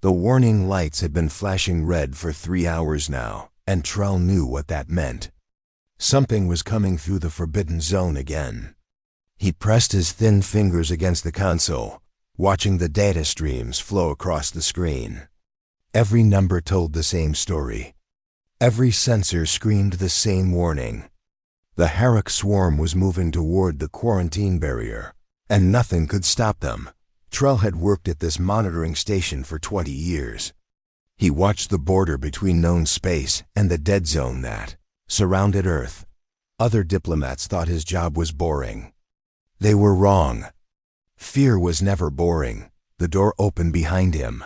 The warning lights had been flashing red for 3 hours now, and Trell knew what that meant. Something was coming through the forbidden zone again. He pressed his thin fingers against the console, watching the data streams flow across the screen. Every number told the same story. Every sensor screamed the same warning. The Harak swarm was moving toward the quarantine barrier, and nothing could stop them. Trell had worked at this monitoring station for 20 years. He watched the border between known space and the dead zone that surrounded Earth. Other diplomats thought his job was boring. They were wrong. Fear was never boring. The door opened behind him.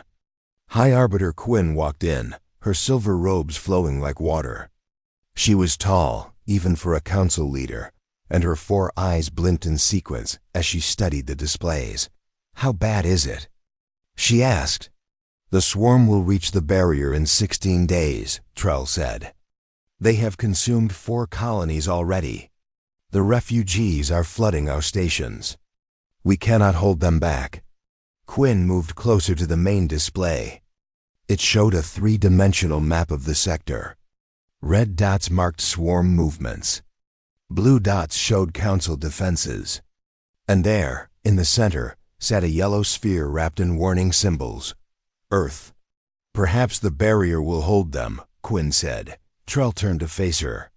High Arbiter Quinn walked in, her silver robes flowing like water. She was tall, even for a council leader, and her 4 eyes blinked in sequence as she studied the displays. "How bad is it?" she asked. "The swarm will reach the barrier in 16 days, Trell said. "They have consumed 4 colonies already. The refugees are flooding our stations. We cannot hold them back." Quinn moved closer to the main display. It showed a 3-dimensional map of the sector. Red dots marked swarm movements. Blue dots showed council defenses. And there, in the center, sat a yellow sphere wrapped in warning symbols. Earth. "Perhaps the barrier will hold them," Quinn said. Trell turned to face her.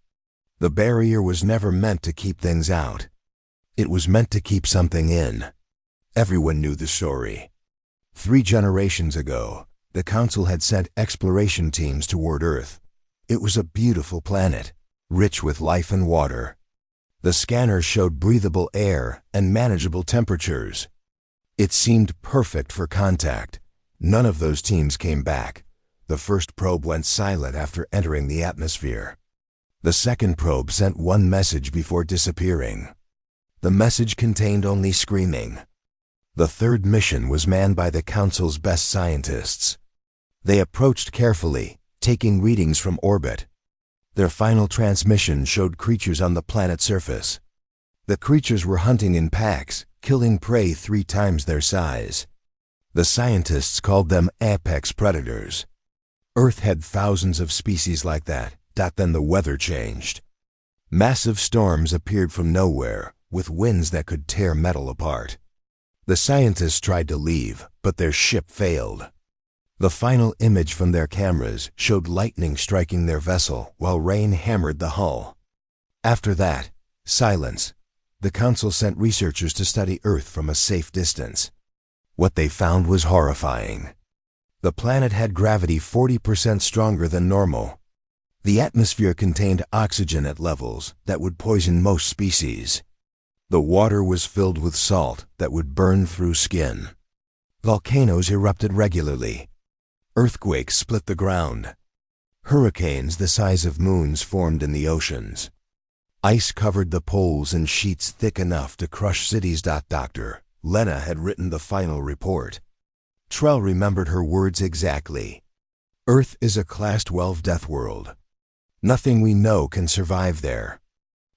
The barrier was never meant to keep things out. It was meant to keep something in. Everyone knew the story. 3 generations ago, the Council had sent exploration teams toward Earth. It was a beautiful planet, rich with life and water. The scanners showed breathable air and manageable temperatures. It seemed perfect for contact. None of those teams came back. The first probe went silent after entering the atmosphere. The second probe sent one message before disappearing. The message contained only screaming. The third mission was manned by the Council's best scientists. They approached carefully, taking readings from orbit. Their final transmission showed creatures on the planet's surface. The creatures were hunting in packs, killing prey 3 times their size. The scientists called them apex predators. Earth had thousands of species like that. Then the weather changed. Massive storms appeared from nowhere, with winds that could tear metal apart. The scientists tried to leave, but their ship failed. The final image from their cameras showed lightning striking their vessel while rain hammered the hull. After that, silence. The Council sent researchers to study Earth from a safe distance. What they found was horrifying. The planet had gravity 40% stronger than normal. The atmosphere contained oxygen at levels that would poison most species. The water was filled with salt that would burn through skin. Volcanoes erupted regularly. Earthquakes split the ground. Hurricanes the size of moons formed in the oceans. Ice covered the poles in sheets thick enough to crush cities. Dr. Lena had written the final report. Trell remembered her words exactly. Earth is a Class 12 deathworld. Nothing we know can survive there.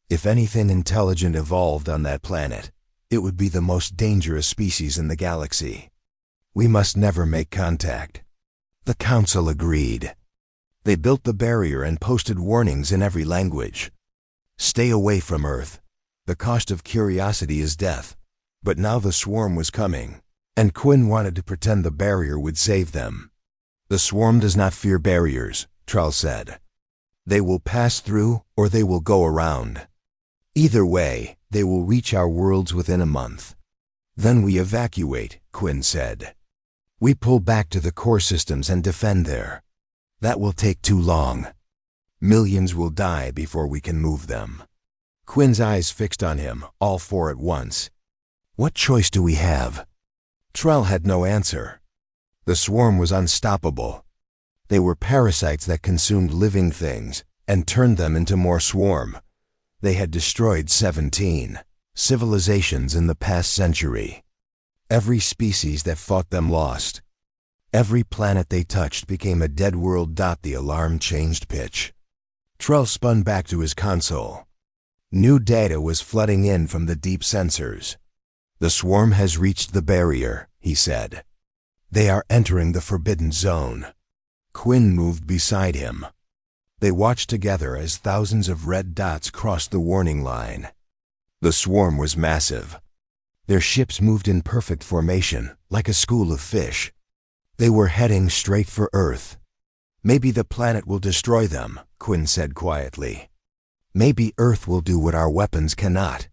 If anything intelligent evolved on that planet, it would be the most dangerous species in the galaxy. We must never make contact. The Council agreed. They built the barrier and posted warnings in every language. Stay away from Earth. The cost of curiosity is death. But now the swarm was coming, and Quinn wanted to pretend the barrier would save them. The swarm does not fear barriers, Trell said. They will pass through or they will go around. Either way, they will reach our worlds within a month. Then we evacuate, Quinn said. We pull back to the core systems and defend there. That will take too long. Millions will die before we can move them. Quinn's eyes fixed on him, all 4 at once. What choice do we have? Trell had no answer. The swarm was unstoppable. They were parasites that consumed living things and turned them into more swarm. They had destroyed 17 civilizations in the past century. Every species that fought them lost. Every planet they touched became a dead world. The alarm changed pitch. Trell spun back to his console. New data was flooding in from the deep sensors. The swarm has reached the barrier, he said. They are entering the forbidden zone. Quinn moved beside him. They watched together as thousands of red dots crossed the warning line. The swarm was massive. Their ships moved in perfect formation, like a school of fish. They were heading straight for Earth. Maybe the planet will destroy them, Quinn said quietly. Maybe Earth will do what our weapons cannot.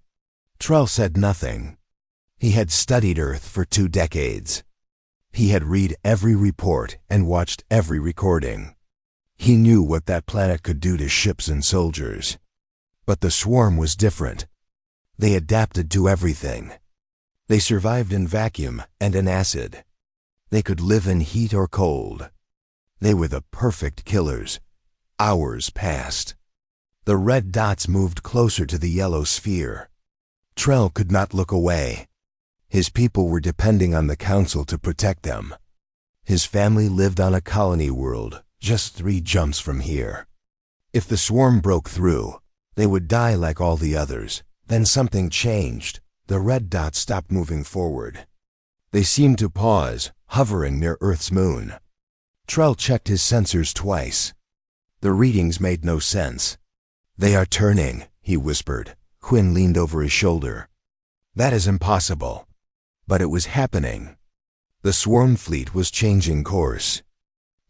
Trell said nothing. He had studied Earth for 2 decades. He had read every report and watched every recording. He knew what that planet could do to ships and soldiers. But the swarm was different. They adapted to everything. They survived in vacuum and in acid. They could live in heat or cold. They were the perfect killers. Hours passed. The red dots moved closer to the yellow sphere. Trell could not look away. His people were depending on the Council to protect them. His family lived on a colony world, just 3 jumps from here. If the swarm broke through, they would die like all the others. Then something changed. The red dots stopped moving forward. They seemed to pause, hovering near Earth's moon. Trell checked his sensors twice. The readings made no sense. "They are turning," he whispered. Quinn leaned over his shoulder. "That is impossible." But it was happening. The swarm fleet was changing course.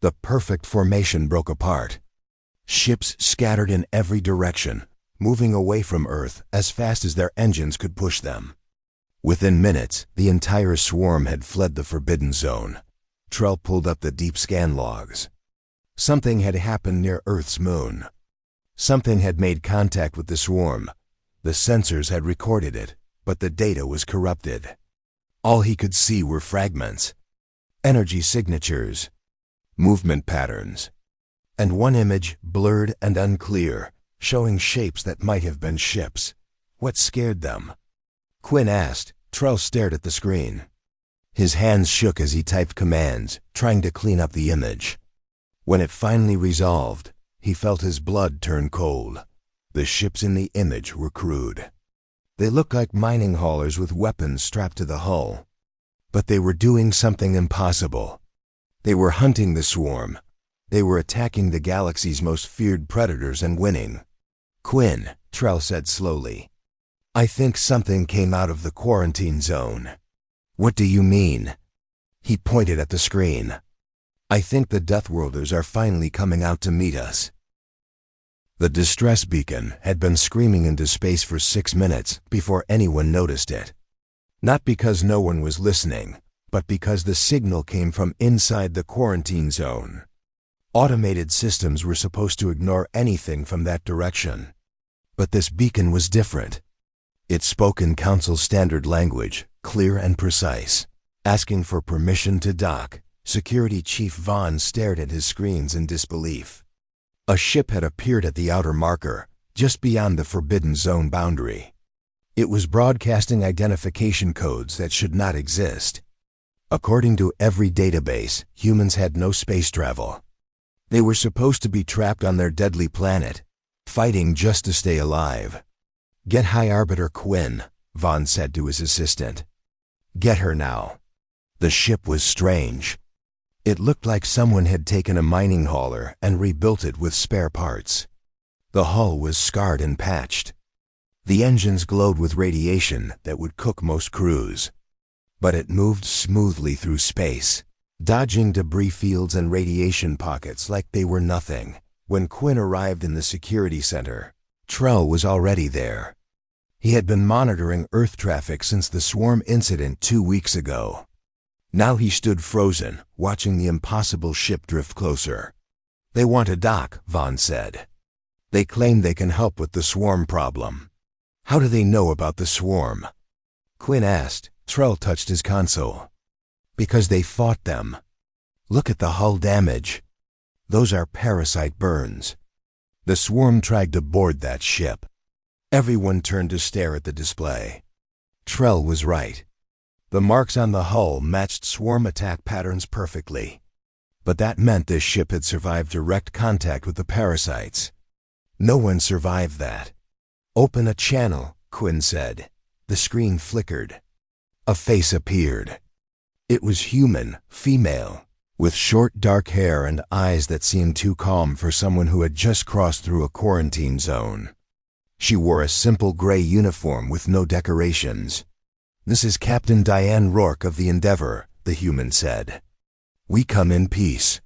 The perfect formation broke apart. Ships scattered in every direction, moving away from Earth as fast as their engines could push them. Within minutes, the entire swarm had fled the forbidden zone. Trell pulled up the deep scan logs. Something had happened near Earth's moon. Something had made contact with the swarm. The sensors had recorded it, but the data was corrupted. All he could see were fragments, energy signatures, movement patterns, and one image, blurred and unclear, showing shapes that might have been ships. What scared them? Quinn asked. Trell stared at the screen. His hands shook as he typed commands, trying to clean up the image. When it finally resolved, he felt his blood turn cold. The ships in the image were crude. They looked like mining haulers with weapons strapped to the hull. But they were doing something impossible. They were hunting the swarm. They were attacking the galaxy's most feared predators and winning. "Quinn," Trell said slowly, "I think something came out of the quarantine zone." "What do you mean?" He pointed at the screen. "I think the Deathworlders are finally coming out to meet us." The distress beacon had been screaming into space for 6 minutes before anyone noticed it. Not because no one was listening, but because the signal came from inside the quarantine zone. Automated systems were supposed to ignore anything from that direction. But this beacon was different. It spoke in Council standard language, clear and precise, asking for permission to dock. Security Chief Vaughn stared at his screens in disbelief. A ship had appeared at the outer marker, just beyond the forbidden zone boundary. It was broadcasting identification codes that should not exist. According to every database, humans had no space travel. They were supposed to be trapped on their deadly planet, fighting just to stay alive. "Get High Arbiter Quinn," Vaughn said to his assistant. "Get her now." The ship was strange. It looked like someone had taken a mining hauler and rebuilt it with spare parts. The hull was scarred and patched. The engines glowed with radiation that would cook most crews. But it moved smoothly through space, dodging debris fields and radiation pockets like they were nothing. When Quinn arrived in the security center, Trell was already there. He had been monitoring Earth traffic since the swarm incident 2 weeks ago. Now he stood frozen, watching the impossible ship drift closer. "They want to dock," Vaughn said. "They claim they can help with the swarm problem." "How do they know about the swarm?" Quinn asked. Trell touched his console. "Because they fought them. Look at the hull damage. Those are parasite burns. The swarm tried to board that ship." Everyone turned to stare at the display. Trell was right. The marks on the hull matched swarm attack patterns perfectly. But that meant this ship had survived direct contact with the parasites. No one survived that. "Open a channel," Quinn said. The screen flickered. A face appeared. It was human, female, with short dark hair and eyes that seemed too calm for someone who had just crossed through a quarantine zone. She wore a simple gray uniform with no decorations. "This is Captain Diane Rourke of the Endeavor," the human said. "We come in peace.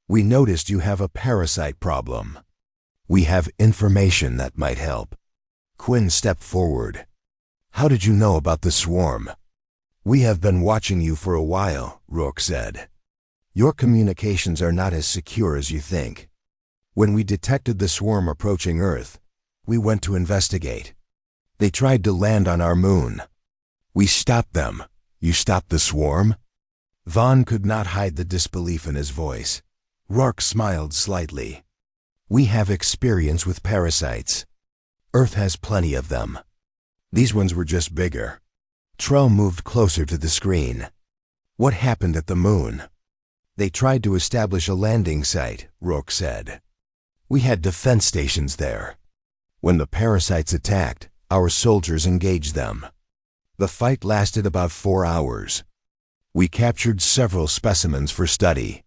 We noticed you have a parasite problem. We have information that might help." Quinn stepped forward. "How did you know about the swarm?" "We have been watching you for a while," Rourke said. "Your communications are not as secure as you think. When we detected the swarm approaching Earth, we went to investigate. They tried to land on our moon. We stopped them. You stopped the swarm?" Vaughn could not hide the disbelief in his voice. Rourke smiled slightly. "We have experience with parasites. Earth has plenty of them. These ones were just bigger." Trell moved closer to the screen. "What happened at the moon?" "They tried to establish a landing site," Rourke said. "We had defense stations there. When the parasites attacked, our soldiers engaged them. The fight lasted about 4 hours. We captured several specimens for study.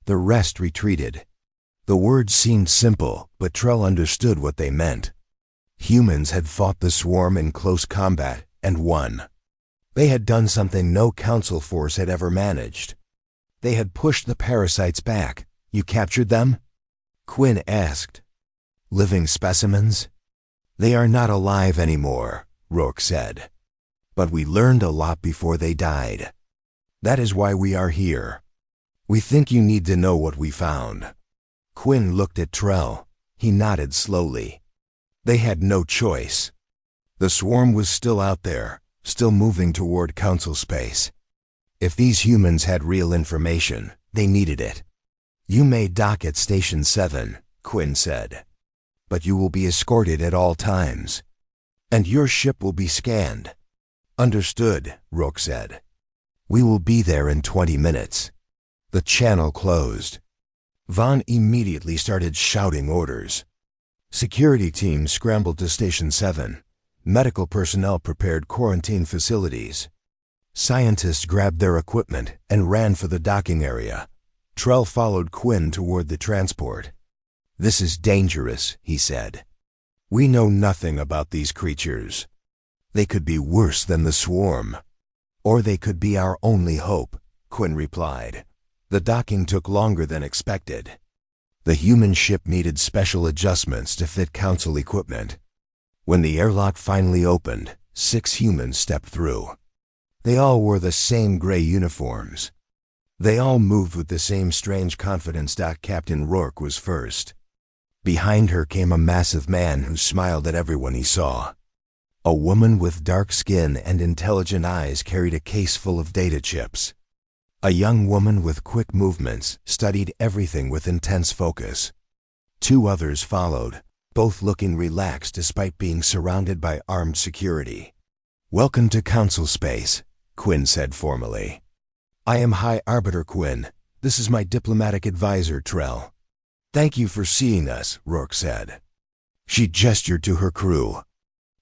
The rest retreated." The words seemed simple, but Trell understood what they meant. Humans had fought the swarm in close combat and won. They had done something no council force had ever managed. They had pushed the parasites back. "You captured them?" Quinn asked. "Living specimens?" "They are not alive anymore," Rourke said. "But we learned a lot before they died. That is why we are here. We think you need to know what we found." Quinn looked at Trell. He nodded slowly. They had no choice. The swarm was still out there, still moving toward council space. If these humans had real information, they needed it. "You may dock at Station 7, Quinn said. "But you will be escorted at all times. And your ship will be scanned." "Understood," Rourke said. "We will be there in 20 minutes." The channel closed. Vaughn immediately started shouting orders. Security teams scrambled to Station 7. Medical personnel prepared quarantine facilities. Scientists grabbed their equipment and ran for the docking area. Trell followed Quinn toward the transport. "This is dangerous," he said. "We know nothing about these creatures. They could be worse than the swarm. Or they could be our only hope," Quinn replied. The docking took longer than expected. The human ship needed special adjustments to fit council equipment. When the airlock finally opened, 6 humans stepped through. They all wore the same gray uniforms. They all moved with the same strange confidence. Captain Rourke was first. Behind her came a massive man who smiled at everyone he saw. A woman with dark skin and intelligent eyes carried a case full of data chips. A young woman with quick movements studied everything with intense focus. 2 others followed, both looking relaxed despite being surrounded by armed security. "Welcome to Council Space," Quinn said formally. "I am High Arbiter Quinn. This is my diplomatic advisor, Trell." "Thank you for seeing us," Rourke said. She gestured to her crew.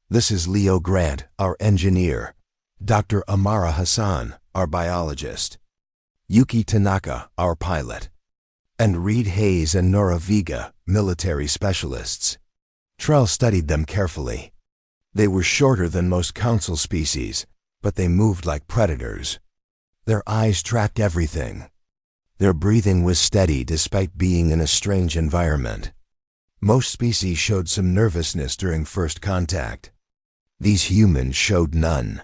"This is Leo Grant, our engineer. Dr. Amara Hassan, our biologist. Yuki Tanaka, our pilot. And Reed Hayes and Nora Vega, military specialists." Trell studied them carefully. They were shorter than most council species, but they moved like predators. Their eyes tracked everything. Their breathing was steady despite being in a strange environment. Most species showed some nervousness during first contact. These humans showed none.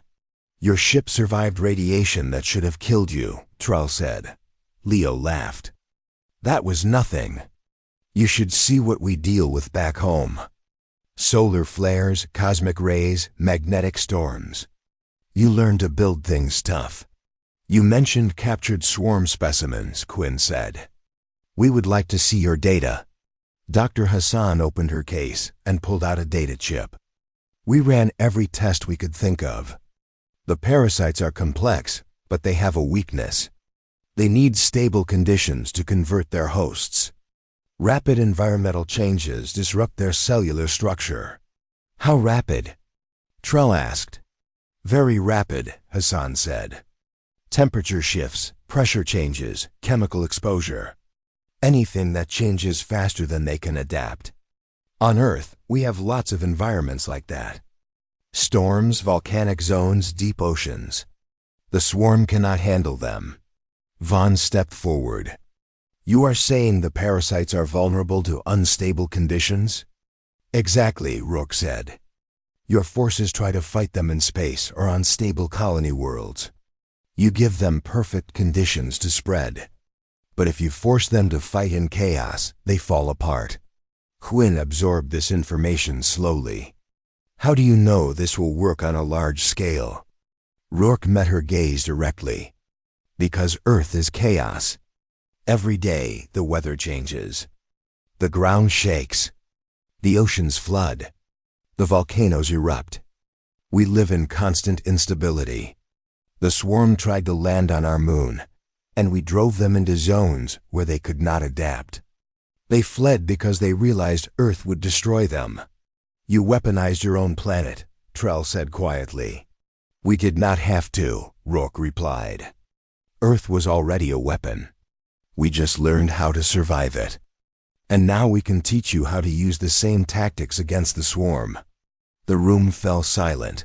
"Your ship survived radiation that should have killed you," Trell said. Leo laughed. "That was nothing. You should see what we deal with back home. Solar flares, cosmic rays, magnetic storms. You learn to build things tough." "You mentioned captured swarm specimens," Quinn said. "We would like to see your data." Dr. Hassan opened her case and pulled out a data chip. "We ran every test we could think of. The parasites are complex, but they have a weakness. They need stable conditions to convert their hosts. Rapid environmental changes disrupt their cellular structure." "How rapid?" Trell asked. "Very rapid," Hassan said. Temperature shifts, pressure changes, chemical exposure. Anything that changes faster than they can adapt. On Earth, we have lots of environments like that. Storms, volcanic zones, deep oceans. The swarm cannot handle them. Vaughn stepped forward. You are saying the parasites are vulnerable to unstable conditions? Exactly, Rourke said. Your forces try to fight them in space or on stable colony worlds. You give them perfect conditions to spread. But if you force them to fight in chaos, they fall apart. Quinn absorbed this information slowly. How do you know this will work on a large scale? Rourke met her gaze directly. Because Earth is chaos. Every day, the weather changes. The ground shakes. The oceans flood. The volcanoes erupt. We live in constant instability. The swarm tried to land on our moon, and we drove them into zones where they could not adapt. They fled because they realized Earth would destroy them. You weaponized your own planet, Trell said quietly. We did not have to, Rourke replied. Earth was already a weapon. We just learned how to survive it. And now we can teach you how to use the same tactics against the swarm. The room fell silent.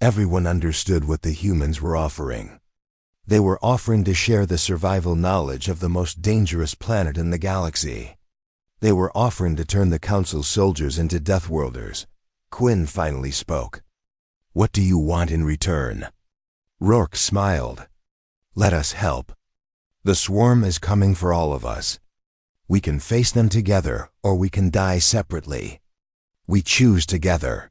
Everyone understood what the humans were offering. They were offering to share the survival knowledge of the most dangerous planet in the galaxy. They were offering to turn the Council's soldiers into Deathworlders. Quinn finally spoke. What do you want in return? Rourke smiled. Let us help. The swarm is coming for all of us. We can face them together, or we can die separately. We choose together.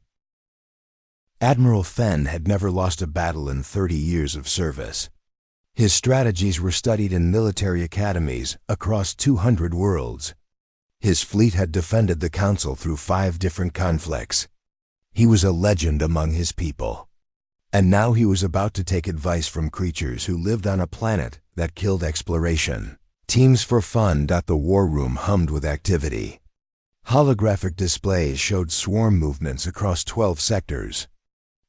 Admiral Fenn had never lost a battle in 30 years of service. His strategies were studied in military academies across 200 worlds. His fleet had defended the Council through 5 different conflicts. He was a legend among his people. And now he was about to take advice from creatures who lived on a planet that killed exploration. Teams for Fun. The war room hummed with activity. Holographic displays showed swarm movements across 12 sectors.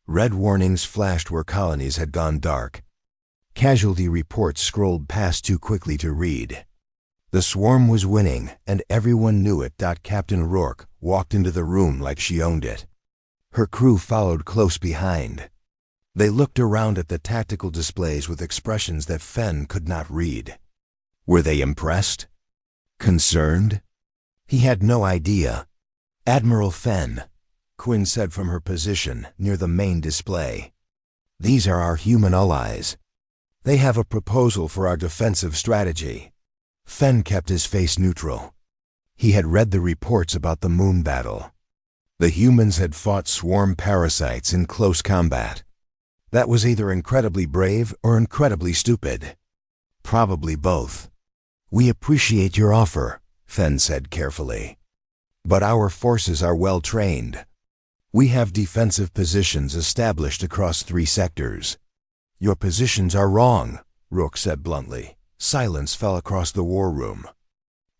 Red warnings flashed where colonies had gone dark. Casualty reports scrolled past too quickly to read. The swarm was winning, and everyone knew it. Captain Rourke walked into the room like she owned it. Her crew followed close behind. They looked around at the tactical displays with expressions that Fenn could not read. Were they impressed? Concerned? He had no idea. Admiral Fenn, Quinn said from her position near the main display. These are our human allies. They have a proposal for our defensive strategy. Fenn kept his face neutral. He had read the reports about the moon battle. The humans had fought swarm parasites in close combat. That was either incredibly brave or incredibly stupid. Probably both. We appreciate your offer, Fenn said carefully. But our forces are well trained. We have defensive positions established across 3 sectors. Your positions are wrong, Rourke said bluntly. Silence fell across the war room.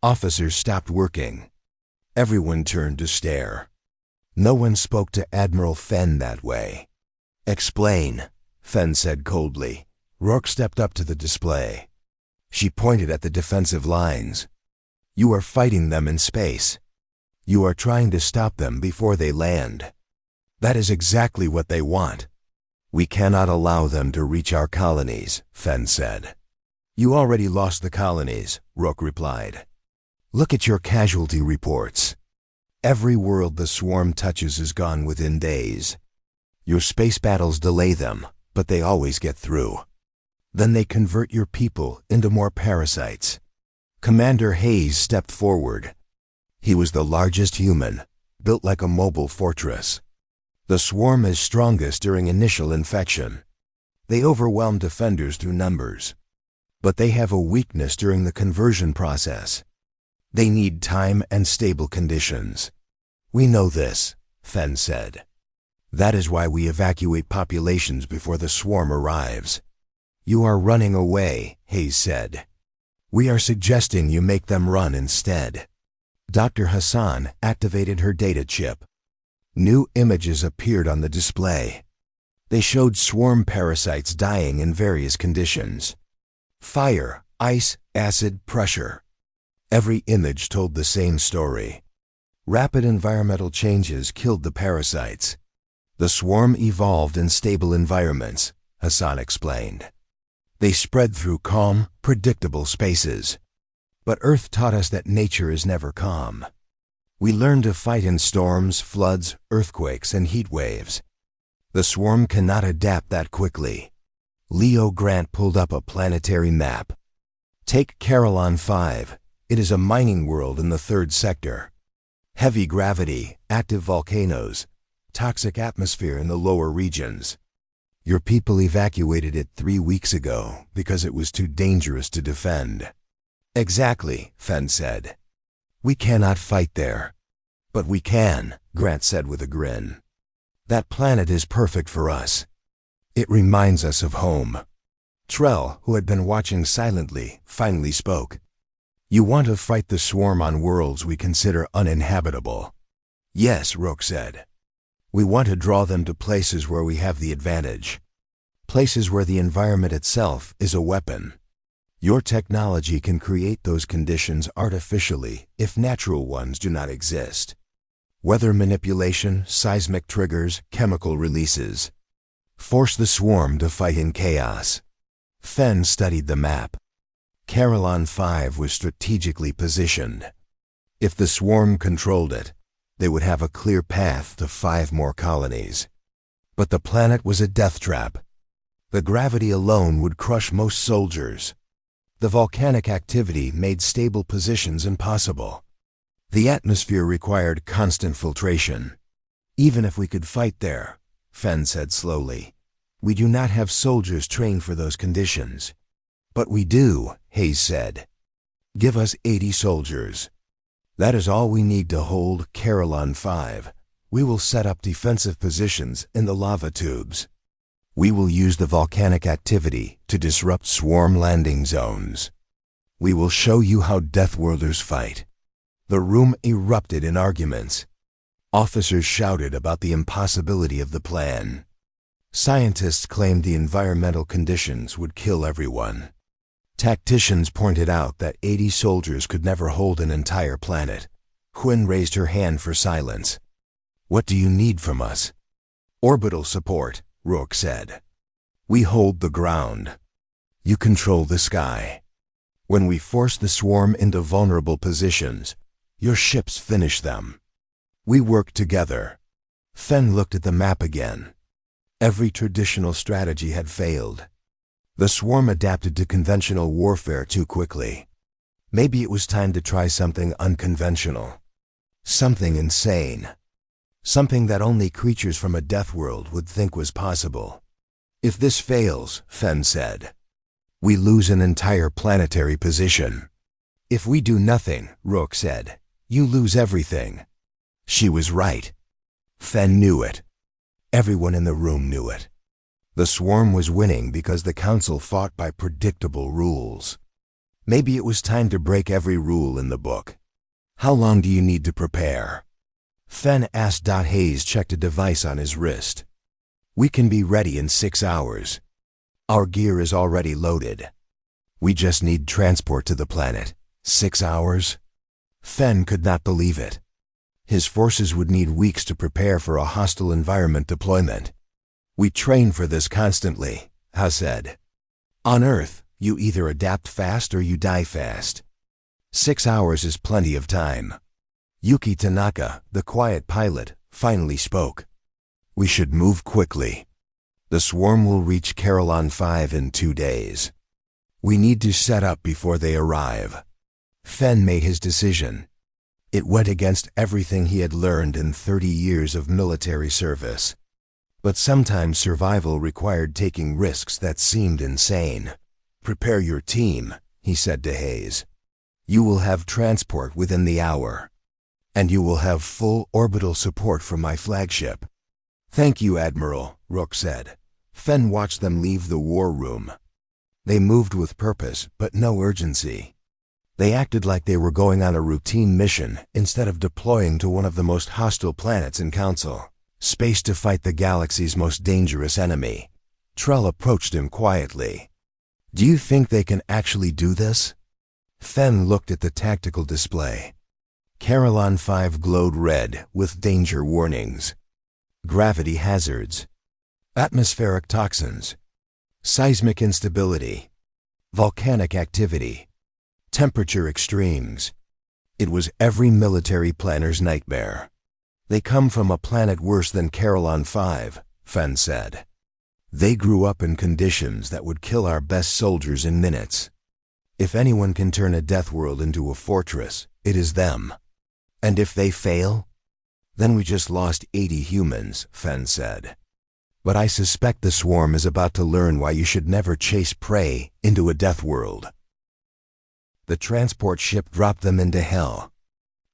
Officers stopped working. Everyone turned to stare. No one spoke to Admiral Fenn that way. Explain, Fenn said coldly. Rourke stepped up to the display. She pointed at the defensive lines. You are fighting them in space. You are trying to stop them before they land. That is exactly what they want. We cannot allow them to reach our colonies, Fenn said. You already lost the colonies, Rourke replied. Look at your casualty reports. Every world the swarm touches is gone within days. Your space battles delay them, but they always get through. Then they convert your people into more parasites. Commander Hayes stepped forward. He was the largest human, built like a mobile fortress. The swarm is strongest during initial infection. They overwhelm defenders through numbers. But they have a weakness during the conversion process. They need time and stable conditions. We know this, Fenn said. That is why we evacuate populations before the swarm arrives. You are running away, Hayes said. We are suggesting you make them run instead. Dr. Hassan activated her data chip. New images appeared on the display. They showed swarm parasites dying in various conditions. Fire, ice, acid, pressure. Every image told the same story. Rapid environmental changes killed the parasites. The swarm evolved in stable environments, Hassan explained. They spread through calm, predictable spaces. But Earth taught us that nature is never calm. We learned to fight in storms, floods, earthquakes, and heat waves. The swarm cannot adapt that quickly. Leo Grant pulled up a planetary map. Take Carillon 5. It is a mining world in the 3rd sector. Heavy gravity, active volcanoes, toxic atmosphere in the lower regions. Your people evacuated it 3 weeks ago because it was too dangerous to defend. Exactly, Fenn said. We cannot fight there. But we can, Grant said with a grin. That planet is perfect for us. It reminds us of home. Trell, who had been watching silently, finally spoke. You want to fight the swarm on worlds we consider uninhabitable. Yes, Rook said. We want to draw them to places where we have the advantage. Places where the environment itself is a weapon. Your technology can create those conditions artificially if natural ones do not exist. Weather manipulation, seismic triggers, chemical releases. Force the swarm to fight in chaos. Fenn studied the map. Carillon 5 was strategically positioned. If the swarm controlled it, they would have a clear path to 5 more colonies. But the planet was a death trap. The gravity alone would crush most soldiers. The volcanic activity made stable positions impossible. The atmosphere required constant filtration. Even if we could fight there, Fenn said slowly, we do not have soldiers trained for those conditions. But we do, Hayes said. Give us 80 soldiers. That is all we need to hold Carillon 5. We will set up defensive positions in the lava tubes. We will use the volcanic activity to disrupt swarm landing zones. We will show you how Deathworlders fight. The room erupted in arguments. Officers shouted about the impossibility of the plan. Scientists claimed the environmental conditions would kill everyone. Tacticians pointed out that 80 soldiers could never hold an entire planet. Quinn raised her hand for silence. What do you need from us? Orbital support, Rourke said. We hold the ground. You control the sky. When we force the swarm into vulnerable positions, your ships finish them. We work together. Fenn looked at the map again. Every traditional strategy had failed. The swarm adapted to conventional warfare too quickly. Maybe it was time to try something unconventional. Something insane. Something that only creatures from a death world would think was possible. If this fails, Fenn said, we lose an entire planetary position. If we do nothing, Rourke said, you lose everything. She was right. Fenn knew it. Everyone in the room knew it. The swarm was winning because the council fought by predictable rules. Maybe it was time to break every rule in the book. How long do you need to prepare? Fenn asked. Hayes checked a device on his wrist. We can be ready in 6 hours. Our gear is already loaded. We just need transport to the planet. 6 hours? Fenn could not believe it. His forces would need weeks to prepare for a hostile environment deployment. We train for this constantly, Ha said. On Earth, you either adapt fast or you die fast. 6 hours is plenty of time. Yuki Tanaka, the quiet pilot, finally spoke. We should move quickly. The swarm will reach Carillon 5 in 2 days. We need to set up before they arrive. Fenn made his decision. It went against everything he had learned in 30 years of military service. But sometimes survival required taking risks that seemed insane. Prepare your team, he said to Hayes. You will have transport within the hour. And you will have full orbital support from my flagship. Thank you, Admiral, Rook said. Fenn watched them leave the war room. They moved with purpose, but no urgency. They acted like they were going on a routine mission instead of deploying to one of the most hostile planets in Council. Space to fight the galaxy's most dangerous enemy. Trell approached him quietly. Do you think they can actually do this? Fen looked at the tactical display. Carillon 5 glowed red with danger warnings. Gravity hazards. Atmospheric toxins. Seismic instability. Volcanic activity. Temperature extremes. It was every military planner's nightmare. They come from a planet worse than Carillon 5, Fen said. They grew up in conditions that would kill our best soldiers in minutes. If anyone can turn a deathworld into a fortress, it is them. And if they fail? Then we just lost 80 humans, Fen said. But I suspect the swarm is about to learn why you should never chase prey into a deathworld. The transport ship dropped them into hell,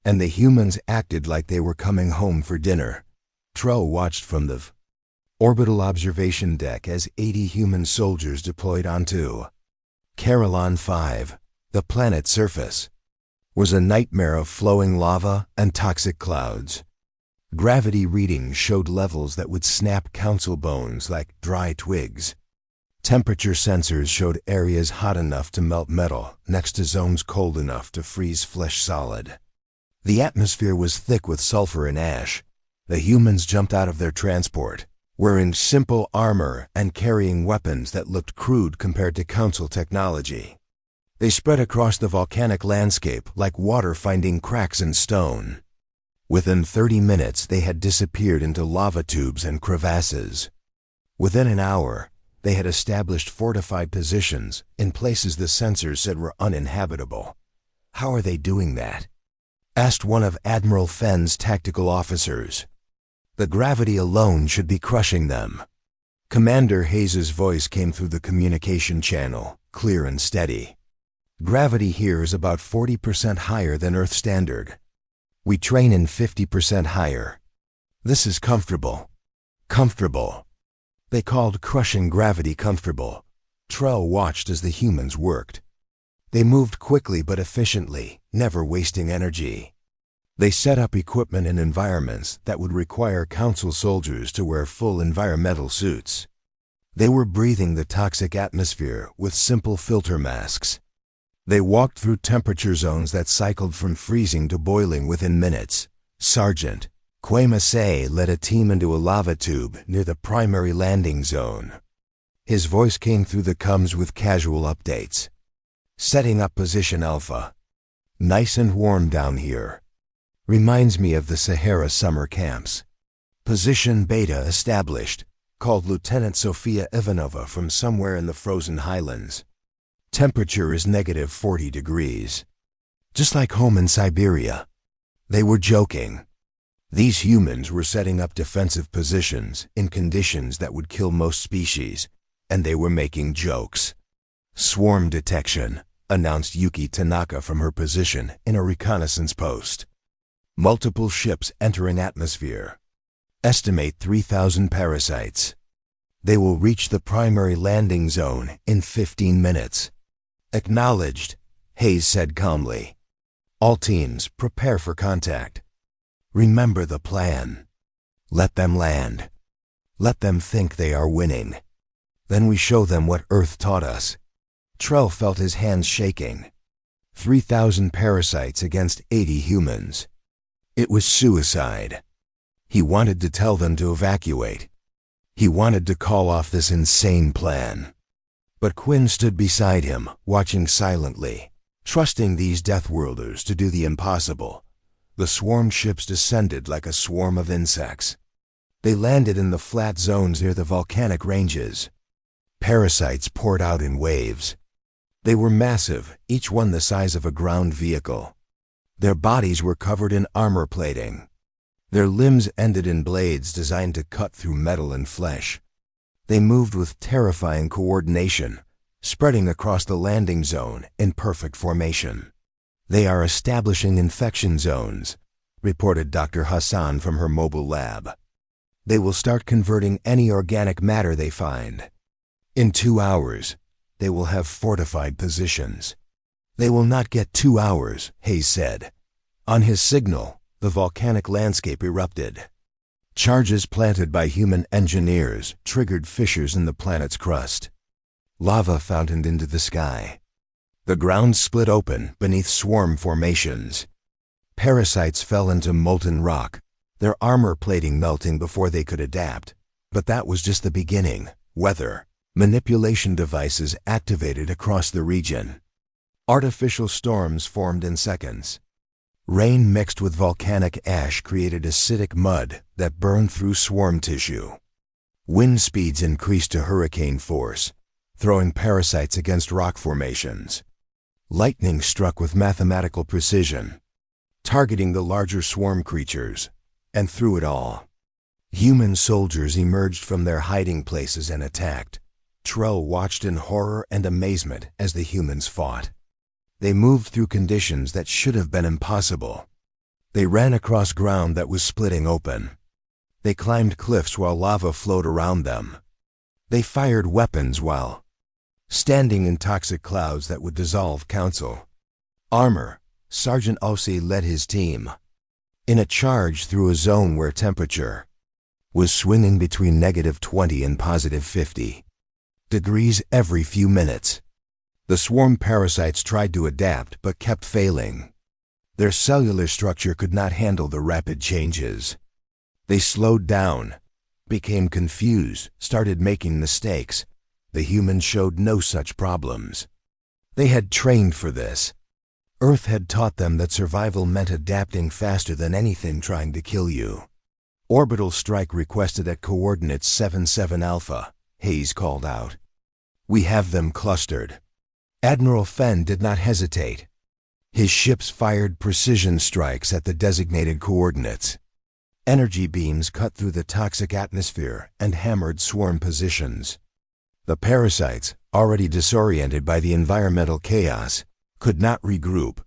and the humans acted like they were coming home for dinner. Trell watched from the orbital observation deck as 80 human soldiers deployed onto Carillon 5. The planet's surface was a nightmare of flowing lava and toxic clouds. Gravity readings showed levels that would snap council bones like dry twigs. Temperature sensors showed areas hot enough to melt metal next to zones cold enough to freeze flesh solid. The atmosphere was thick with sulfur and ash. The humans jumped out of their transport, wearing simple armor and carrying weapons that looked crude compared to council technology. They spread across the volcanic landscape like water finding cracks in stone. Within 30 minutes, they had disappeared into lava tubes and crevasses. Within an hour, they had established fortified positions in places the sensors said were uninhabitable. How are they doing that? Asked one of Admiral Fen's tactical officers. The gravity alone should be crushing them. Commander Hayes's voice came through the communication channel, clear and steady. Gravity here is about 40% higher than Earth standard. We train in 50% higher. This is comfortable. Comfortable. They called crushing gravity comfortable. Trell watched as the humans worked. They moved quickly but efficiently, never wasting energy. They set up equipment in environments that would require council soldiers to wear full environmental suits. They were breathing the toxic atmosphere with simple filter masks. They walked through temperature zones that cycled from freezing to boiling within minutes. Sergeant Quamasay led a team into a lava tube near the primary landing zone. His voice came through the comms with casual updates. Setting up position Alpha. Nice and warm down here. Reminds me of the Sahara summer camps. Position Beta established. Called Lieutenant Sofia Ivanova from somewhere in the frozen highlands. Temperature is negative 40 degrees. Just like home in Siberia. They were joking. These humans were setting up defensive positions in conditions that would kill most species, and they were making jokes. Swarm detection, announced Yuki Tanaka from her position in a reconnaissance post. Multiple ships entering atmosphere. Estimate 3,000 parasites. They will reach the primary landing zone in 15 minutes. Acknowledged, Hayes said calmly. All teams, prepare for contact. Remember the plan. Let them land. Let them think they are winning. Then we show them what Earth taught us. Trell felt his hands shaking. 3,000 parasites against 80 humans. It was suicide. He wanted to tell them to evacuate. He wanted to call off this insane plan. But Quinn stood beside him, watching silently, trusting these deathworlders to do the impossible. The swarm ships descended like a swarm of insects. They landed in the flat zones near the volcanic ranges. Parasites poured out in waves. They were massive, each one the size of a ground vehicle. Their bodies were covered in armor plating. Their limbs ended in blades designed to cut through metal and flesh. They moved with terrifying coordination, spreading across the landing zone in perfect formation. They are establishing infection zones, reported Dr. Hassan from her mobile lab. They will start converting any organic matter they find. In 2 hours, they will have fortified positions. They will not get 2 hours, Hayes said. On his signal, the volcanic landscape erupted. Charges planted by human engineers triggered fissures in the planet's crust. Lava fountained into the sky. The ground split open beneath swarm formations. Parasites fell into molten rock, their armor plating melting before they could adapt. But that was just the beginning. Weather manipulation devices activated across the region. Artificial storms formed in seconds. Rain mixed with volcanic ash created acidic mud that burned through swarm tissue. Wind speeds increased to hurricane force, throwing parasites against rock formations. Lightning struck with mathematical precision, targeting the larger swarm creatures. And through it all, human soldiers emerged from their hiding places and attacked. Trell watched in horror and amazement as the humans fought. They moved through conditions that should have been impossible. They ran across ground that was splitting open. They climbed cliffs while lava flowed around them. They fired weapons while standing in toxic clouds that would dissolve council. Armor, Sergeant Ossie led his team in a charge through a zone where temperature was swinging between -20 and +50 degrees every few minutes. The swarm parasites tried to adapt but kept failing. Their cellular structure could not handle the rapid changes. They slowed down, became confused, started making mistakes. The humans showed no such problems. They had trained for this. Earth had taught them that survival meant adapting faster than anything trying to kill you. Orbital strike requested at coordinates 77 Alpha, Hayes called out. We have them clustered. Admiral Fenn did not hesitate. His ships fired precision strikes at the designated coordinates. Energy beams cut through the toxic atmosphere and hammered swarm positions. The parasites, already disoriented by the environmental chaos, could not regroup.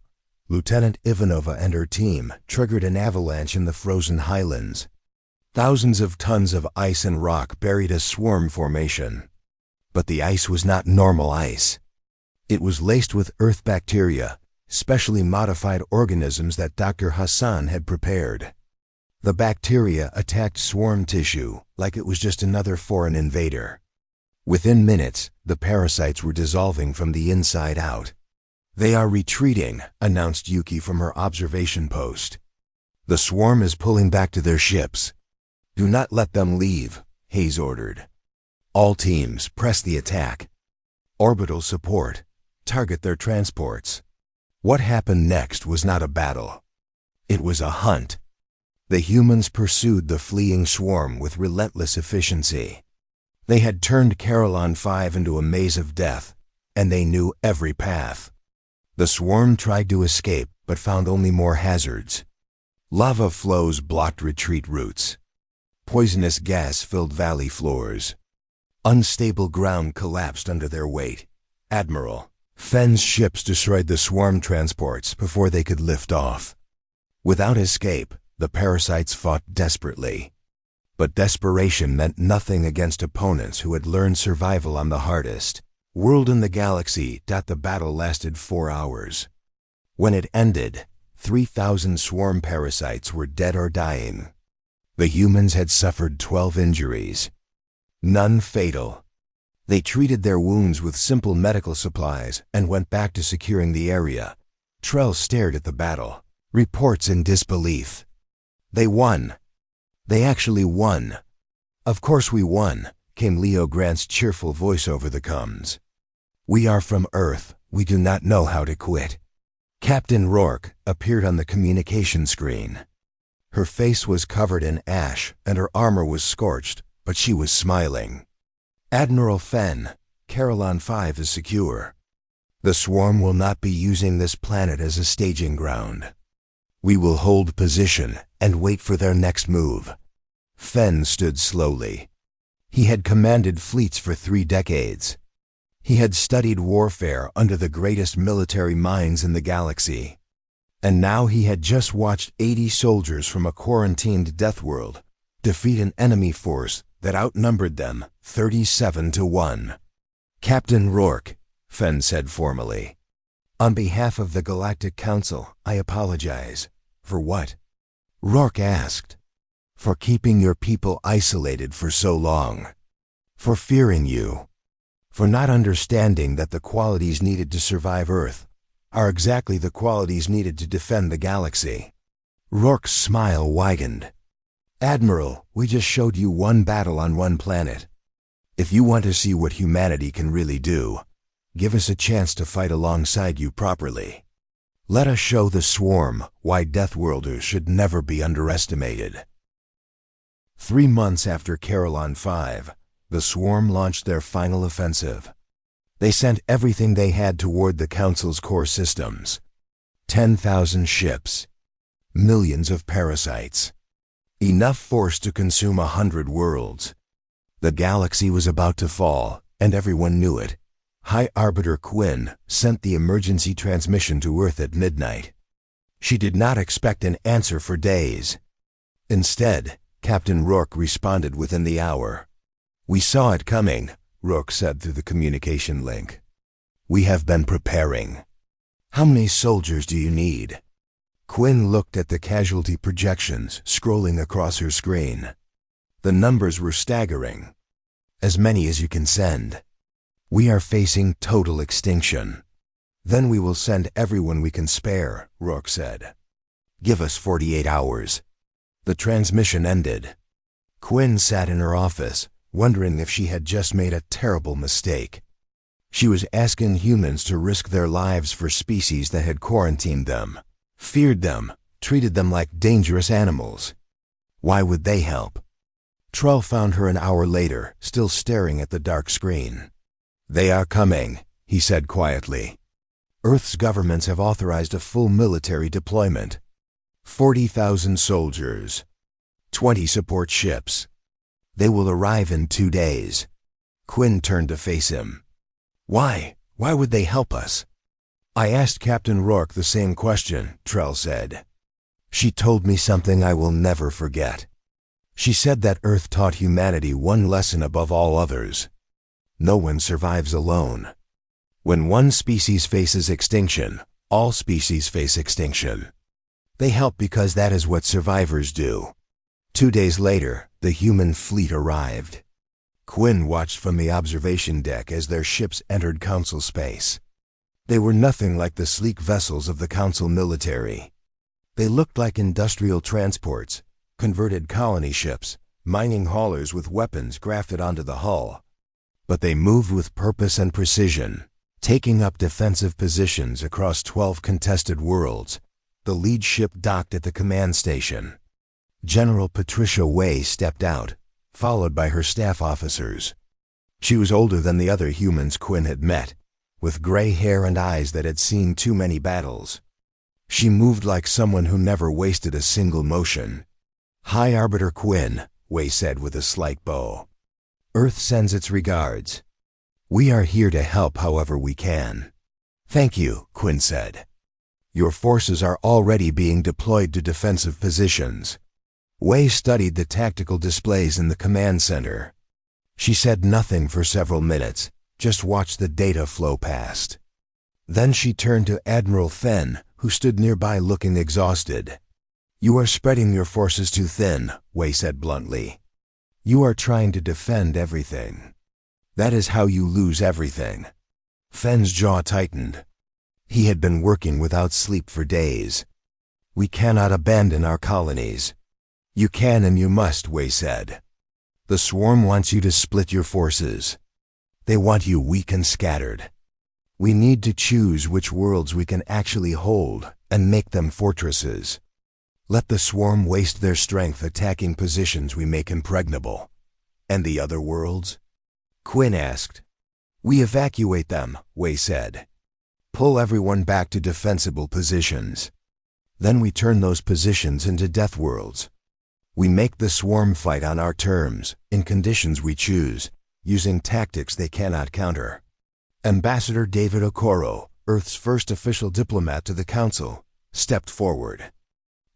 Lieutenant Ivanova and her team triggered an avalanche in the frozen highlands. Thousands of tons of ice and rock buried a swarm formation. But the ice was not normal ice. It was laced with earth bacteria, specially modified organisms that Dr. Hassan had prepared. The bacteria attacked swarm tissue like it was just another foreign invader. Within minutes, the parasites were dissolving from the inside out. They are retreating, announced Yuki from her observation post. The swarm is pulling back to their ships. Do not let them leave, Hayes ordered. All teams, press the attack. Orbital support. Target their transports. What happened next was not a battle. It was a hunt. The humans pursued the fleeing swarm with relentless efficiency. They had turned Carillon 5 into a maze of death, and they knew every path. The swarm tried to escape, but found only more hazards. Lava flows blocked retreat routes. Poisonous gas filled valley floors. Unstable ground collapsed under their weight. Admiral Fenn's ships destroyed the swarm transports before they could lift off. Without escape, the parasites fought desperately. But desperation meant nothing against opponents who had learned survival on the hardest world in the galaxy. The battle lasted 4 hours. When it ended, 3,000 swarm parasites were dead or dying. The humans had suffered 12 injuries. None fatal. They treated their wounds with simple medical supplies and went back to securing the area. Trell stared at the battle, reports in disbelief. They won. They actually won. Of course we won, came Leo Grant's cheerful voice over the comms. We are from Earth. We do not know how to quit. Captain Rourke appeared on the communication screen. Her face was covered in ash and her armor was scorched, but she was smiling. Admiral Fenn, Carillon 5 is secure. The swarm will not be using this planet as a staging ground. We will hold position and wait for their next move. Fenn stood slowly. He had commanded fleets for 3 decades. He had studied warfare under the greatest military minds in the galaxy. And now he had just watched 80 soldiers from a quarantined Deathworld defeat an enemy force that outnumbered them 37-1. Captain Rourke, Fenn said formally. On behalf of the Galactic Council, I apologize. For what? Rourke asked. for keeping your people isolated for so long, for fearing you, for not understanding that the qualities needed to survive Earth are exactly the qualities needed to defend the galaxy." Rourke's smile widened. "Admiral, we just showed you one battle on one planet. If you want to see what humanity can really do, give us a chance to fight alongside you properly. Let us show the swarm why Deathworlders should never be underestimated." 3 months after Carillon 5, the swarm launched their final offensive. They sent everything they had toward the Council's core systems. 10,000 ships, millions of parasites, enough force to consume 100 worlds. The galaxy was about to fall, and everyone knew it. High Arbiter Quinn sent the emergency transmission to Earth at midnight. She did not expect an answer for days. Instead, Captain Rourke responded within the hour. "We saw it coming," Rourke said through the communication link. "We have been preparing. How many soldiers do you need?" Quinn looked at the casualty projections scrolling across her screen. The numbers were staggering. "As many as you can send. We are facing total extinction." "Then we will send everyone we can spare," Rourke said. "Give us 48 hours. The transmission ended. Quinn sat in her office, wondering if she had just made a terrible mistake. She was asking humans to risk their lives for species that had quarantined them, feared them, treated them like dangerous animals. Why would they help? Trull found her an hour later, still staring at the dark screen. "They are coming," he said quietly. "Earth's governments have authorized a full military deployment. 40,000 soldiers, 20 support ships. They will arrive in 2 days." Quinn turned to face him. "Why? Why would they help us?" "I asked Captain Rourke the same question," Trull said. "She told me something I will never forget. She said that Earth taught humanity one lesson above all others. No one survives alone. When one species faces extinction, all species face extinction. They help because that is what survivors do." 2 days later, the human fleet arrived. Quinn watched from the observation deck as their ships entered Council space. They were nothing like the sleek vessels of the Council military. They looked like industrial transports, converted colony ships, mining haulers with weapons grafted onto the hull. But they moved with purpose and precision, taking up defensive positions across 12 contested worlds. The lead ship docked at the command station. General Patricia Way stepped out, followed by her staff officers. She was older than the other humans Quinn had met, with gray hair and eyes that had seen too many battles. She moved like someone who never wasted a single motion. "High Arbiter Quinn," Way said with a slight bow. "Earth sends its regards. We are here to help however we can." "Thank you," Quinn said. "Your forces are already being deployed to defensive positions." Way studied the tactical displays in the command center. She said nothing for several minutes, just watched the data flow past. Then she turned to Admiral Fenn, who stood nearby looking exhausted. "You are spreading your forces too thin," Way said bluntly. "You are trying to defend everything. That is how you lose everything." Fenn's jaw tightened. He had been working without sleep for days. "We cannot abandon our colonies." "You can and you must," Way said. "The swarm wants you to split your forces. They want you weak and scattered. We need to choose which worlds we can actually hold and make them fortresses. Let the swarm waste their strength attacking positions we make impregnable." "And the other worlds?" Quinn asked. "We evacuate them," Way said. "Pull everyone back to defensible positions. Then we turn those positions into death worlds. We make the swarm fight on our terms, in conditions we choose, using tactics they cannot counter." Ambassador David Okoro, Earth's first official diplomat to the Council, stepped forward.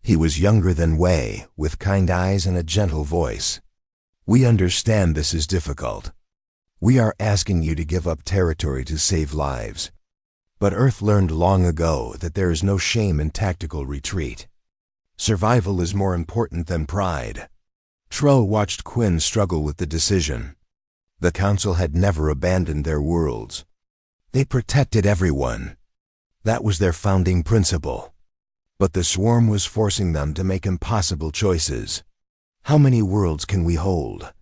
He was younger than Way, with kind eyes and a gentle voice. "We understand this is difficult. We are asking you to give up territory to save lives. But Earth learned long ago that there is no shame in tactical retreat. Survival is more important than pride. Trull watched Quinn struggle with the decision. The Council had never abandoned their worlds. They protected everyone. That was their founding principle. But the swarm was forcing them to make impossible choices. How many worlds can we hold?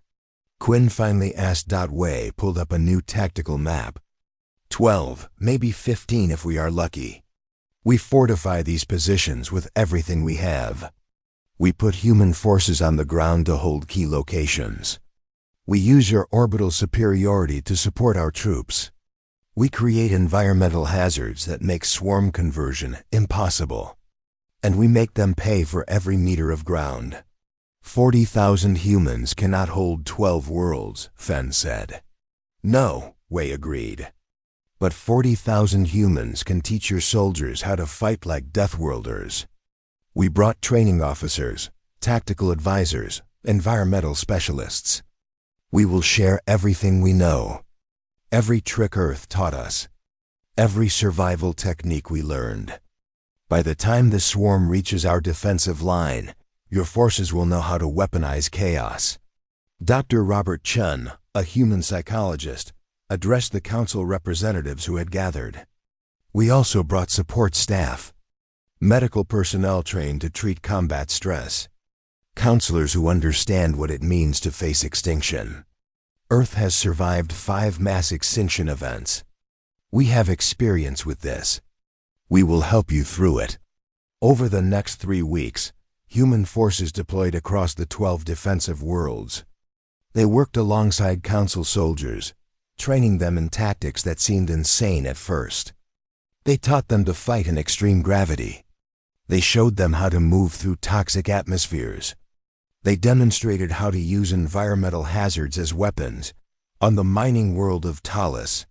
Quinn finally asked. Wei pulled up a new tactical map. 12, maybe 15 if we are lucky. We fortify these positions with everything we have. We put human forces on the ground to hold key locations. We use your orbital superiority to support our troops. We create environmental hazards that make swarm conversion impossible. And we make them pay for every meter of ground. 40,000 humans cannot hold 12 worlds, Fen said. No, Wei agreed. But 40,000 humans can teach your soldiers how to fight like deathworlders. We brought training officers, tactical advisors, environmental specialists. We will share everything we know. Every trick Earth taught us. Every survival technique we learned. By the time the swarm reaches our defensive line, your forces will know how to weaponize chaos. Dr. Robert Chun, a human psychologist, addressed the Council representatives who had gathered. We also brought support staff. Medical personnel trained to treat combat stress. Counselors who understand what it means to face extinction. Earth has survived 5 mass extinction events. We have experience with this. We will help you through it. Over the next 3 weeks, human forces deployed across the 12 defensive worlds. They worked alongside Council soldiers, training them in tactics that seemed insane at first. They taught them to fight in extreme gravity. They showed them how to move through toxic atmospheres. They demonstrated how to use environmental hazards as weapons on the mining world of Talus.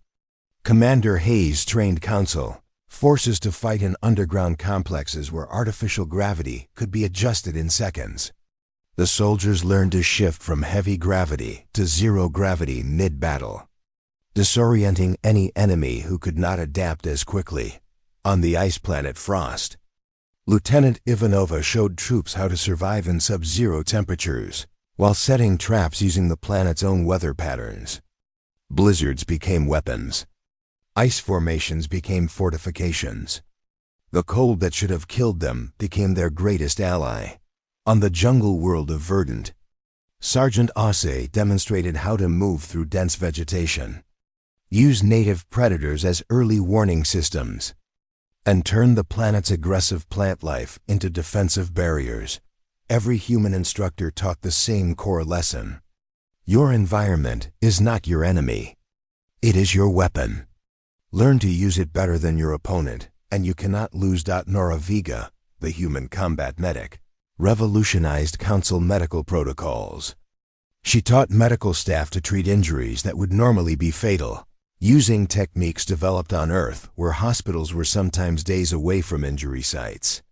Commander Hayes trained Council forces to fight in underground complexes where artificial gravity could be adjusted in seconds. The soldiers learned to shift from heavy gravity to zero gravity mid-battle, disorienting any enemy who could not adapt as quickly. On the ice planet Frost, Lieutenant Ivanova showed troops how to survive in sub-zero temperatures while setting traps using the planet's own weather patterns. Blizzards became weapons. Ice formations became fortifications. The cold that should have killed them became their greatest ally. On the jungle world of Verdant, Sergeant Osse demonstrated how to move through dense vegetation, use native predators as early warning systems, and turn the planet's aggressive plant life into defensive barriers. Every human instructor taught the same core lesson. Your environment is not your enemy. It is your weapon. Learn to use it better than your opponent, and you cannot lose. Nora Vega, the human combat medic, revolutionized Council medical protocols. She taught medical staff to treat injuries that would normally be fatal, using techniques developed on Earth where hospitals were sometimes days away from injury sites.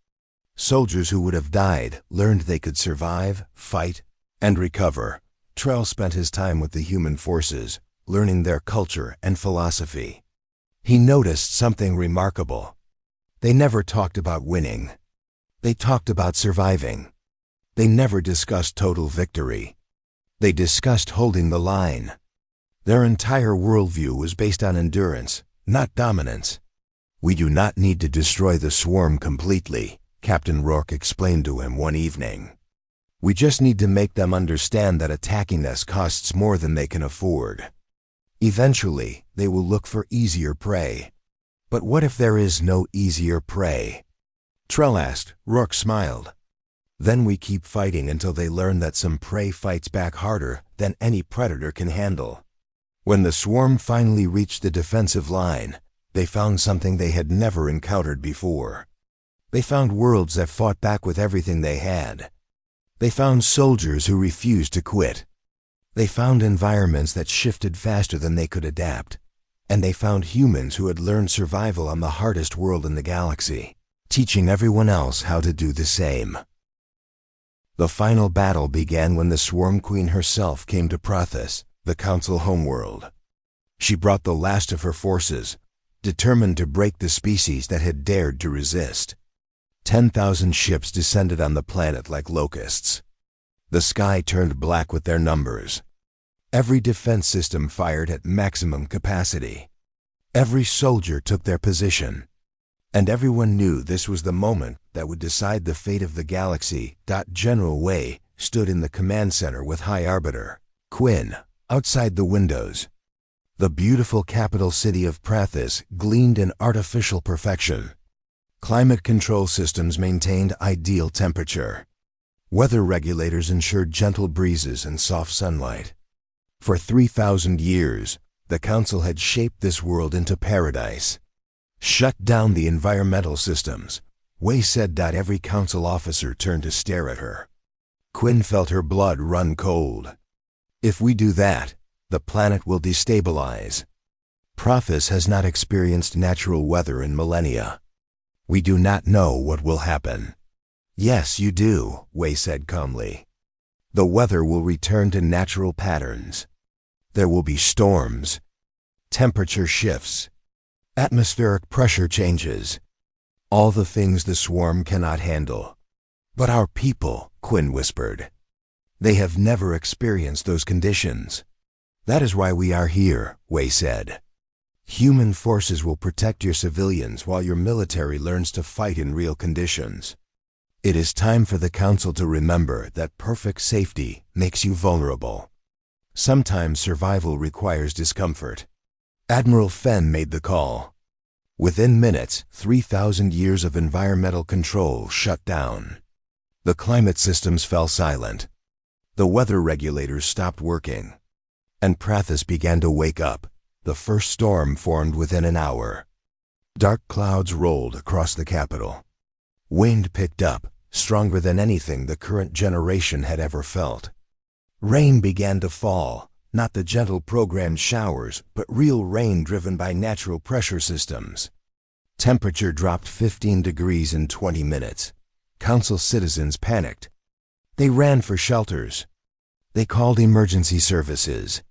Soldiers who would have died learned they could survive, fight, and recover. Trell spent his time with the human forces, learning their culture and philosophy. He noticed something remarkable. They never talked about winning. They talked about surviving. They never discussed total victory. They discussed holding the line. Their entire worldview was based on endurance, not dominance. We do not need to destroy the swarm completely, Captain Rourke explained to him one evening. We just need to make them understand that attacking us costs more than they can afford. Eventually, they will look for easier prey. But what if there is no easier prey? Trell asked. Rourke smiled. Then we keep fighting until they learn that some prey fights back harder than any predator can handle. When the swarm finally reached the defensive line, they found something they had never encountered before. They found worlds that fought back with everything they had. They found soldiers who refused to quit. They found environments that shifted faster than they could adapt. And they found humans who had learned survival on the hardest world in the galaxy, teaching everyone else how to do the same. The final battle began when the Swarm Queen herself came to Prothis, the Council homeworld. She brought the last of her forces, determined to break the species that had dared to resist. 10,000 ships descended on the planet like locusts. The sky turned black with their numbers. Every defense system fired at maximum capacity. Every soldier took their position. And everyone knew this was the moment that would decide the fate of the galaxy. General Wei stood in the command center with High Arbiter Quinn outside the windows. The beautiful capital city of Prathis gleamed in artificial perfection. Climate control systems maintained ideal temperature. Weather regulators ensured gentle breezes and soft sunlight. For 3,000 years, the Council had shaped this world into paradise. Shut down the environmental systems, Wei said. Every Council officer turned to stare at her. Quinn felt her blood run cold. If we do that, the planet will destabilize. Prathis has not experienced natural weather in millennia. We do not know what will happen. Yes, you do, Wei said calmly. The weather will return to natural patterns. There will be storms, temperature shifts, atmospheric pressure changes, all the things the swarm cannot handle. But our people, Quinn whispered, they have never experienced those conditions. That is why we are here, Wei said. Human forces will protect your civilians while your military learns to fight in real conditions. It is time for the Council to remember that perfect safety makes you vulnerable. Sometimes survival requires discomfort. Admiral Fen made the call. Within minutes, 3,000 years of environmental control shut down. The climate systems fell silent. The weather regulators stopped working. And Prathis began to wake up. The first storm formed within an hour. Dark clouds rolled across the capital. Wind picked up, stronger than anything the current generation had ever felt. Rain began to fall, not the gentle programmed showers, but real rain driven by natural pressure systems. Temperature dropped 15 degrees in 20 minutes. Council citizens panicked. They ran for shelters. They called emergency services.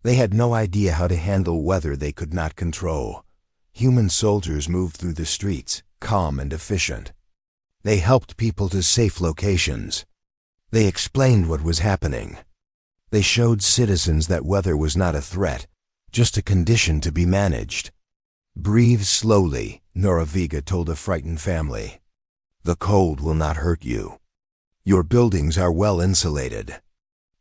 They had no idea how to handle weather they could not control. Human soldiers moved through the streets, calm and efficient. They helped people to safe locations. They explained what was happening. They showed citizens that weather was not a threat, just a condition to be managed. Breathe slowly, Noraviga told a frightened family. The cold will not hurt you. Your buildings are well insulated.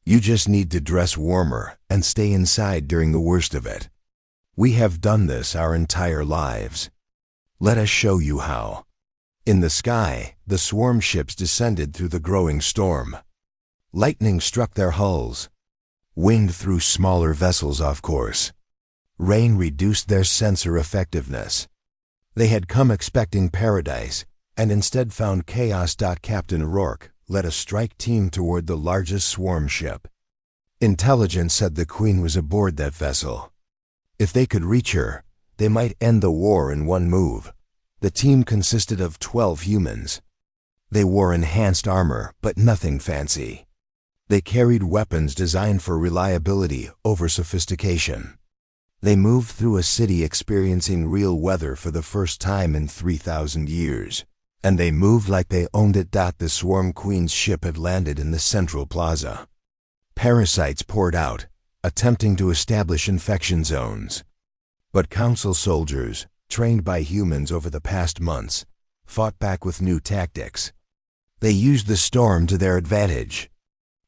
You just need to dress warmer and stay inside during the worst of it. We have done this our entire lives. Let us show you how. In the sky, the swarm ships descended through the growing storm. Lightning struck their hulls. Wind threw smaller vessels off course. Rain reduced their sensor effectiveness. They had come expecting paradise, and instead found chaos. Captain Rourke led a strike team toward the largest swarm ship. Intelligence said the Queen was aboard that vessel. If they could reach her, they might end the war in one move. The team consisted of 12 humans. They wore enhanced armor, but nothing fancy. They carried weapons designed for reliability over sophistication. They moved through a city experiencing real weather for the first time in 3,000 years. And they moved like they owned it. The Swarm Queen's ship had landed in the central plaza. Parasites poured out, attempting to establish infection zones. But Council soldiers, trained by humans over the past months, fought back with new tactics. They used the storm to their advantage.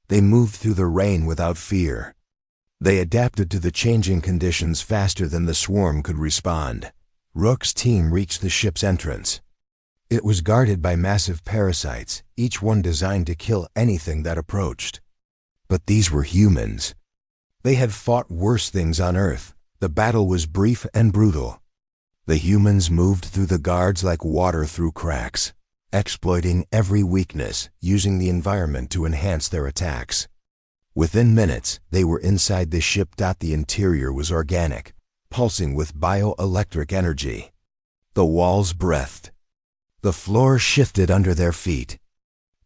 They moved through the rain without fear. They adapted to the changing conditions faster than the swarm could respond. Rook's team reached the ship's entrance. It was guarded by massive parasites, each one designed to kill anything that approached. But these were humans. They had fought worse things on Earth. The battle was brief and brutal. The humans moved through the guards like water through cracks, exploiting every weakness, using the environment to enhance their attacks. Within minutes, they were inside the ship. The interior was organic, pulsing with bioelectric energy. The walls breathed. The floor shifted under their feet.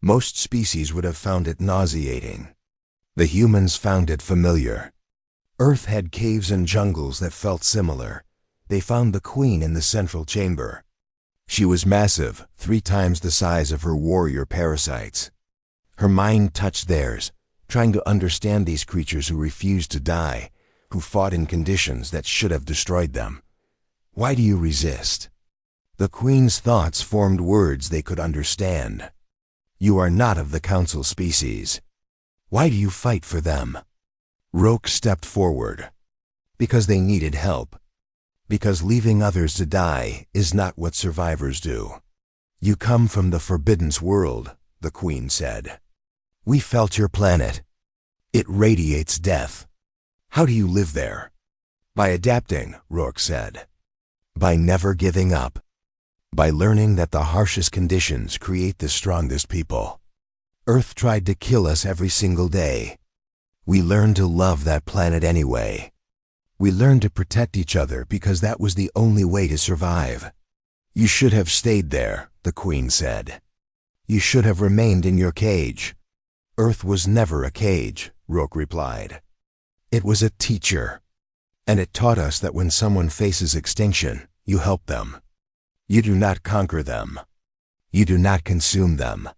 Most species would have found it nauseating. The humans found it familiar. Earth had caves and jungles that felt similar. They found the Queen in the central chamber. She was massive, 3 times the size of her warrior parasites. Her mind touched theirs, trying to understand these creatures who refused to die, who fought in conditions that should have destroyed them. Why do you resist? The Queen's thoughts formed words they could understand. You are not of the Council species. Why do you fight for them? Roke stepped forward. Because they needed help. Because leaving others to die is not what survivors do. You come from the Forbidden's world, the Queen said. We felt your planet. It radiates death. How do you live there? By adapting, Rourke said. By never giving up. By learning that the harshest conditions create the strongest people. Earth tried to kill us every single day. We learned to love that planet anyway. We learned to protect each other because that was the only way to survive. You should have stayed there, the Queen said. You should have remained in your cage. Earth was never a cage, Rourke replied. It was a teacher. And it taught us that when someone faces extinction, you help them. You do not conquer them. You do not consume them.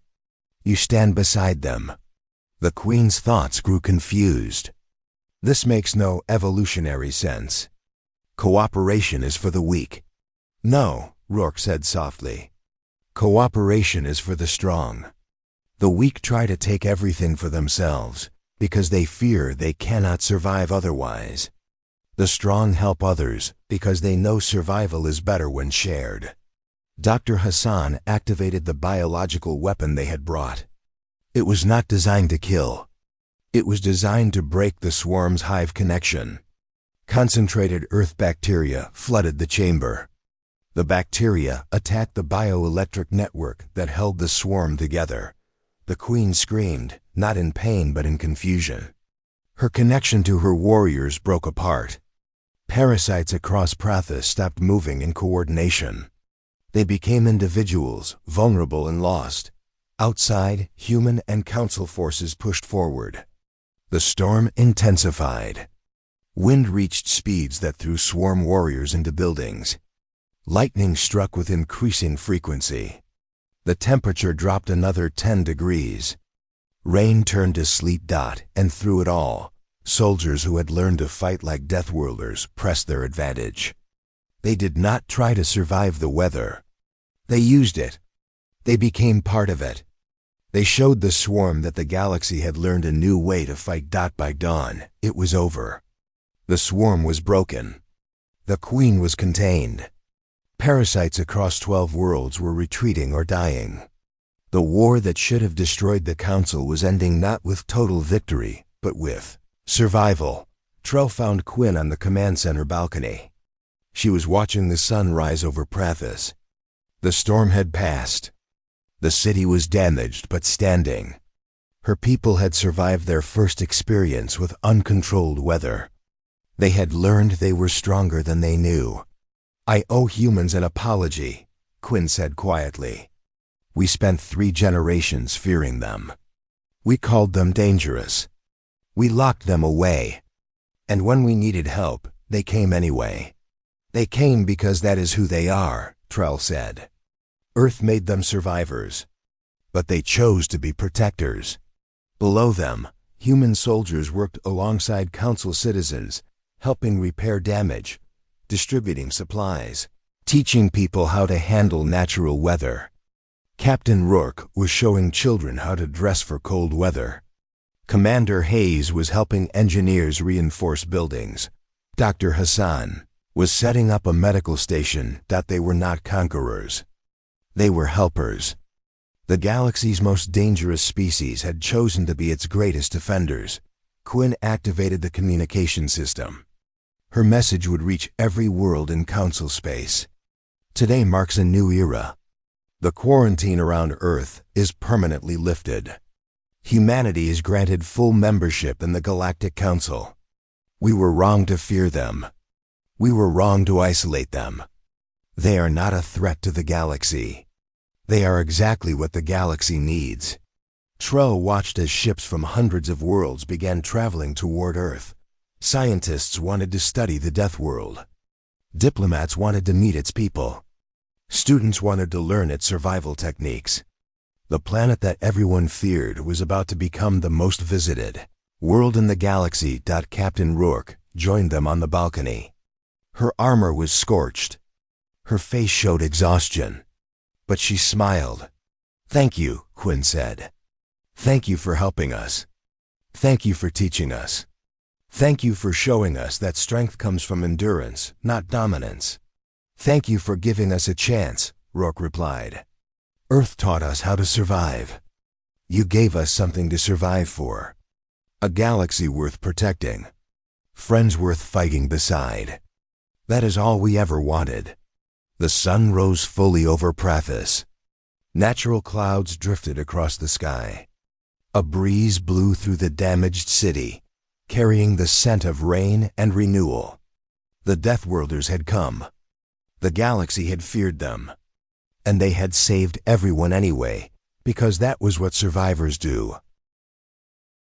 You stand beside them. The Queen's thoughts grew confused. This makes no evolutionary sense. Cooperation is for the weak. No, Rourke said softly. Cooperation is for the strong. The weak try to take everything for themselves because they fear they cannot survive otherwise. The strong help others because they know survival is better when shared. Dr. Hassan activated the biological weapon they had brought. It was not designed to kill. It was designed to break the swarm's hive connection. Concentrated earth bacteria flooded the chamber. The bacteria attacked the bioelectric network that held the swarm together. The Queen screamed, not in pain but in confusion. Her connection to her warriors broke apart. Parasites across Prathis stopped moving in coordination. They became individuals, vulnerable and lost. Outside, human and council forces pushed forward. The storm intensified. Wind reached speeds that threw swarm warriors into buildings. Lightning struck with increasing frequency. The temperature dropped another 10 degrees. Rain turned to sleet. And through it all, soldiers who had learned to fight like Deathworlders pressed their advantage. They did not try to survive the weather. They used it. They became part of it. They showed the swarm that the galaxy had learned a new way to fight. By dawn, it was over. The swarm was broken. The Queen was contained. Parasites across 12 worlds were retreating or dying. The war that should have destroyed the Council was ending not with total victory, but with survival. Trell found Quinn on the command center balcony. She was watching the sun rise over Prathis. The storm had passed. The city was damaged but standing. Her people had survived their first experience with uncontrolled weather. They had learned they were stronger than they knew. I owe humans an apology, Quinn said quietly. We spent 3 generations fearing them. We called them dangerous. We locked them away. And when we needed help, they came anyway. They came because that is who they are, Trell said. Earth made them survivors. But they chose to be protectors. Below them, human soldiers worked alongside Council citizens, helping repair damage, distributing supplies, teaching people how to handle natural weather. Captain Rourke was showing children how to dress for cold weather. Commander Hayes was helping engineers reinforce buildings. Dr. Hassan was setting up a medical station. They were not conquerors. They were helpers. The galaxy's most dangerous species had chosen to be its greatest defenders. Quinn activated the communication system. Her message would reach every world in Council space. Today marks a new era. The quarantine around Earth is permanently lifted. Humanity is granted full membership in the Galactic Council. We were wrong to fear them. We were wrong to isolate them. They are not a threat to the galaxy. They are exactly what the galaxy needs. Trell watched as ships from hundreds of worlds began traveling toward Earth. Scientists wanted to study the Deathworld. Diplomats wanted to meet its people. Students wanted to learn its survival techniques. The planet that everyone feared was about to become the most visited world in the galaxy. Captain Rourke joined them on the balcony. Her armor was scorched. Her face showed exhaustion, but she smiled. "Thank you," Quinn said. "Thank you for helping us. Thank you for teaching us. Thank you for showing us that strength comes from endurance, not dominance." "Thank you for giving us a chance," Rourke replied. "Earth taught us how to survive. You gave us something to survive for. A galaxy worth protecting. Friends worth fighting beside. That is all we ever wanted." The sun rose fully over Prathis. Natural clouds drifted across the sky. A breeze blew through the damaged city, carrying the scent of rain and renewal. The Deathworlders had come. The galaxy had feared them. And they had saved everyone anyway, because that was what survivors do.